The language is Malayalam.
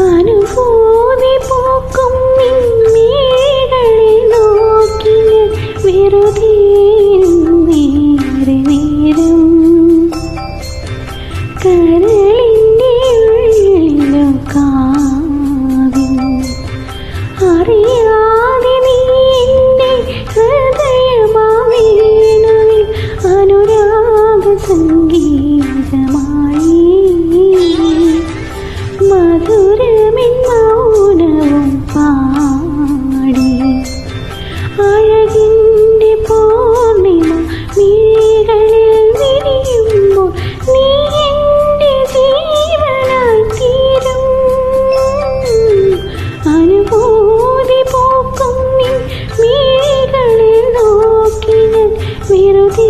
അനുഭൂതി പൂക്കും നിൻമീകളെ നോക്കി വെറുതെ നേരെ നേരം കരളിൻ്റെ ഉള്ളിലോ കാവ്യം അറിയാതെ നീ എൻ്റെ ഹൃദയമാവേണുവിൽ അനുരാഗ സംഗീതമായി മധുരമെൻ മൗനവും പാടി അഴകിൻ്റെ പൂർണിമ മിഴികളിൽ വിരിയുമ്പോൾ നീ എൻ്റെ ജീവനായി തീരും അനുഭൂതി പൂക്കും നിൻ മിഴികളിൽ നോക്കി ഞാൻ വെറുതെ